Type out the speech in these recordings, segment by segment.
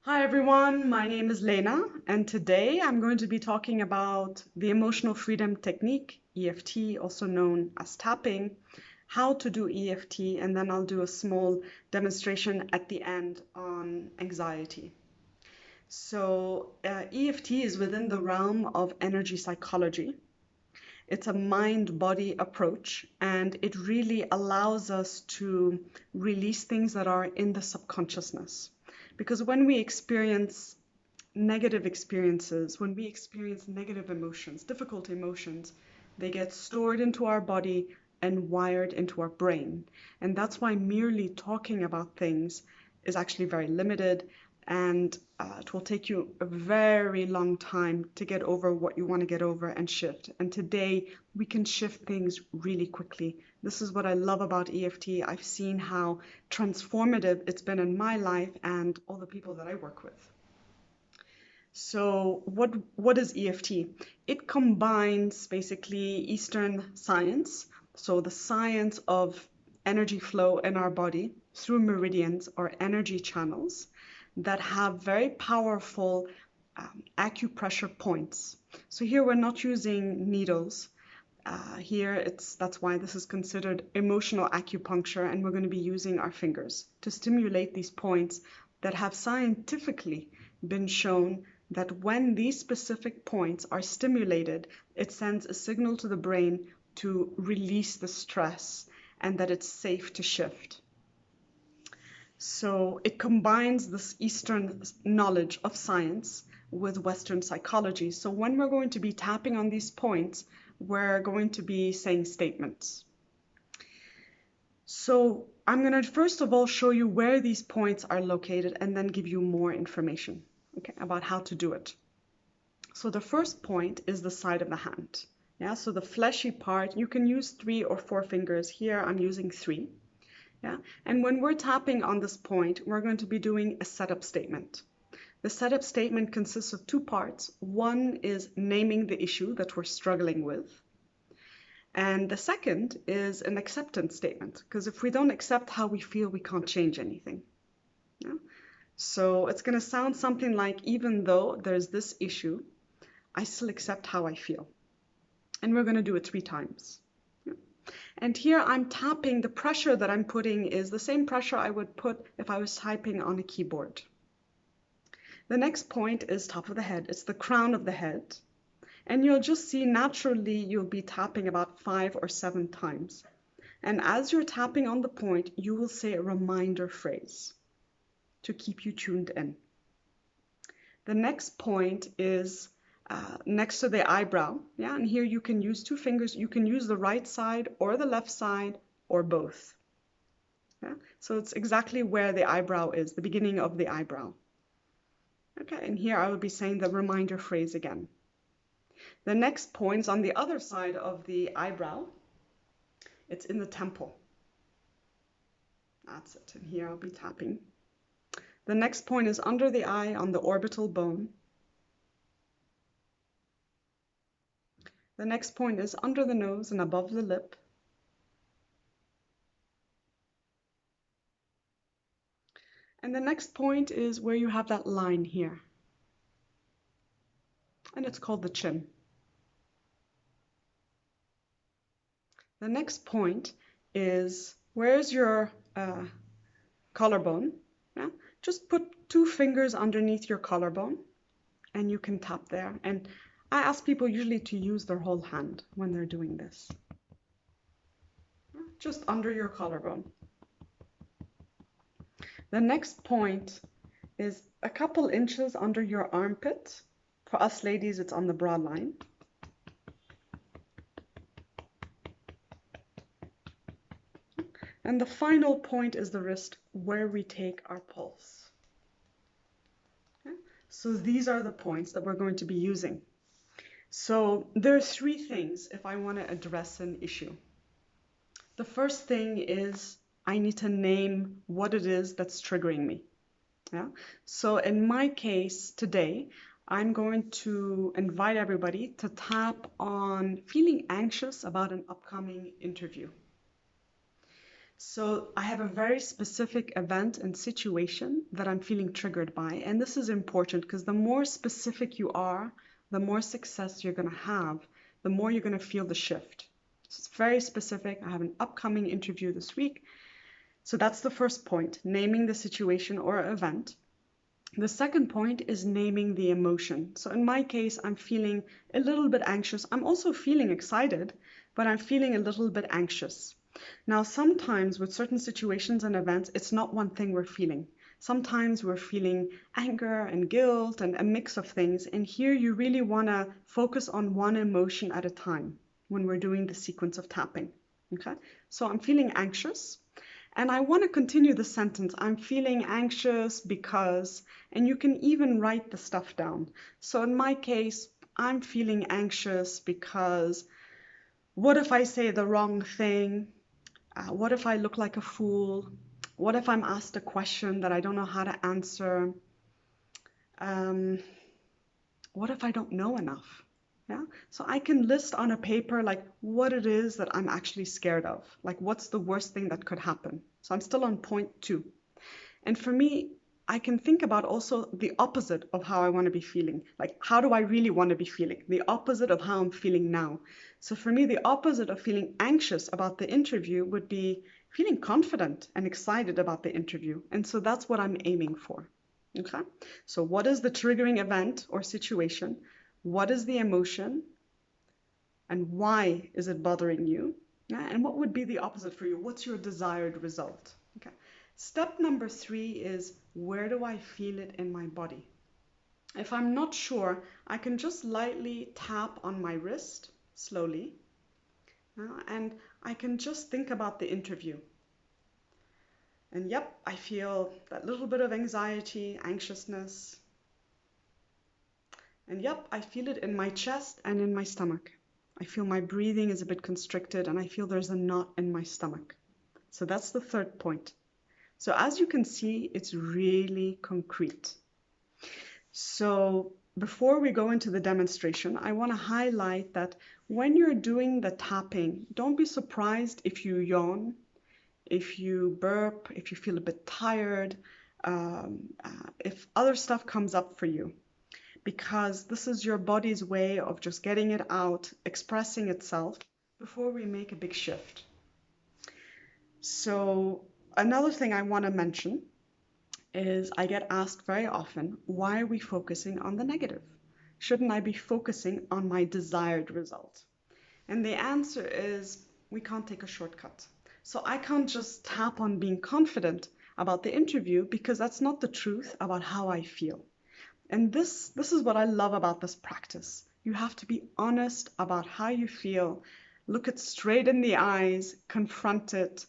Hi everyone, my name is Lena, and today I'm going to be talking about the emotional freedom technique, EFT, also known as tapping, how to do EFT, and then I'll do a small demonstration at the end on anxiety. EFT is within the realm of energy psychology. It's a mind-body approach, and it really allows us to release things that are in the subconsciousness. Because when we experience negative experiences, when we experience negative emotions, difficult emotions, they get stored into our body and wired into our brain. And that's why merely talking about things is actually very limited, and it will take you a very long time to get over what you want to get over and shift. And today we can shift things really quickly. This is what I love about EFT. I've seen how transformative it's been in my life and all the people that I work with. So what is EFT? It combines basically Eastern science, so the science of energy flow in our body through meridians or energy channels that have very powerful acupressure points. So here we're not using needles. That's why this is considered emotional acupuncture, and we're going to be using our fingers to stimulate these points that have scientifically been shown that when these specific points are stimulated, it sends a signal to the brain to release the stress and that it's safe to shift. So it combines this Eastern knowledge of science with Western psychology. So when we're going to be tapping on these points, we're going to be saying statements. So I'm going to first of all show you where these points are located and then give you more information, okay, about how to do it. So the first point is the side of the hand. Yeah, so the fleshy part, you can use 3 or 4 fingers. Here I'm using 3. Yeah, and when we're tapping on this point, we're going to be doing a setup statement. The setup statement consists of 2 parts. One is naming the issue that we're struggling with. And the second is an acceptance statement, because if we don't accept how we feel, we can't change anything. Yeah? So it's going to sound something like, even though there's this issue, I still accept how I feel. And we're going to do it 3 times. And here I'm tapping, the pressure that I'm putting is the same pressure I would put if I was typing on a keyboard. The next point is top of the head. It's the crown of the head. And you'll just see naturally you'll be tapping about 5 or 7 times. And as you're tapping on the point, you will say a reminder phrase to keep you tuned in. The next point is next to the eyebrow. Yeah, and here you can use 2 fingers. You can use the right side or the left side or both. Yeah, so it's exactly where the eyebrow is, the beginning of the eyebrow. Okay, and here I will be saying the reminder phrase again. The next point is on the other side of the eyebrow. It's in the temple. That's it, and here I'll be tapping. The next point is under the eye on the orbital bone. The next point is under the nose and above the lip. And the next point is where you have that line here. And it's called the chin. The next point is where's your collarbone? Yeah? Just put 2 fingers underneath your collarbone and you can tap there. And I ask people usually to use their whole hand when they're doing this. Just under your collarbone. The next point is a couple inches under your armpit. For us ladies, it's on the bra line. And the final point is the wrist, where we take our pulse. Okay? So these are the points that we're going to be using. So there are 3 things if I want to address an issue. The first thing is I need to name what it is that's triggering me. Yeah? So in my case today, I'm going to invite everybody to tap on feeling anxious about an upcoming interview. So I have a very specific event and situation that I'm feeling triggered by. And this is important because the more specific you are, the more success you're going to have, the more you're going to feel the shift. So it's very specific. I have an upcoming interview this week. So that's the first point, naming the situation or event. The second point is naming the emotion. So in my case, I'm feeling a little bit anxious. I'm also feeling excited, but I'm feeling a little bit anxious. Now, sometimes with certain situations and events, it's not one thing we're feeling. Sometimes we're feeling anger and guilt and a mix of things. And here you really want to focus on one emotion at a time when we're doing the sequence of tapping. Okay, so I'm feeling anxious. And I want to continue the sentence. I'm feeling anxious because, and you can even write the stuff down. So in my case, I'm feeling anxious because what if I say the wrong thing? What if I look like a fool? What if I'm asked a question that I don't know how to answer? Um, what if I don't know enough? Yeah. So I can list on a paper like what it is that I'm actually scared of. Like what's the worst thing that could happen? So I'm still on point 2. And for me, I can think about also the opposite of how I want to be feeling. Like, how do I really want to be feeling? The opposite of how I'm feeling now. So for me, the opposite of feeling anxious about the interview would be feeling confident and excited about the interview. And so that's what I'm aiming for. Okay. So what is the triggering event or situation? What is the emotion? And why is it bothering you? Yeah, and what would be the opposite for you? What's your desired result? Okay. Step number 3 is where do I feel it in my body? If I'm not sure, I can just lightly tap on my wrist slowly, and I can just think about the interview. And yep, I feel that little bit of anxiety, anxiousness. And yep, I feel it in my chest and in my stomach. I feel my breathing is a bit constricted and I feel there's a knot in my stomach. So that's the third point. So as you can see, it's really concrete. So before we go into the demonstration, I want to highlight that when you're doing the tapping, don't be surprised if you yawn, if you burp, if you feel a bit tired, if other stuff comes up for you, because this is your body's way of just getting it out, expressing itself before we make a big shift. So another thing I want to mention is I get asked very often, why are we focusing on the negative? Shouldn't I be focusing on my desired result? And the answer is we can't take a shortcut. So I can't just tap on being confident about the interview because that's not the truth about how I feel. And this is what I love about this practice. You have to be honest about how you feel, look it straight in the eyes, confront it,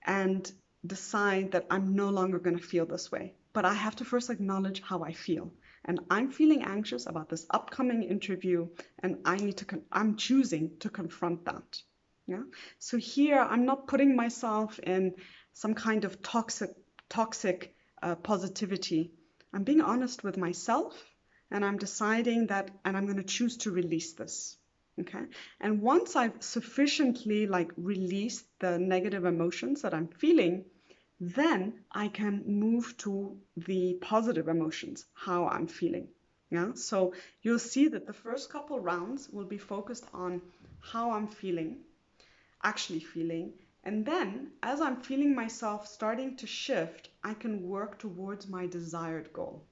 and decide that I'm no longer going to feel this way. But I have to first acknowledge how I feel. And I'm feeling anxious about this upcoming interview, and I'm choosing to confront that. Yeah. So here I'm not putting myself in some kind of toxic positivity. I'm being honest with myself, and I'm deciding that, and I'm going to choose to release this. Okay. And once I've sufficiently released the negative emotions that I'm feeling, then I can move to the positive emotions, how I'm feeling. Yeah. So you'll see that the first couple rounds will be focused on how I'm feeling, actually feeling. And then as I'm feeling myself starting to shift, I can work towards my desired goal.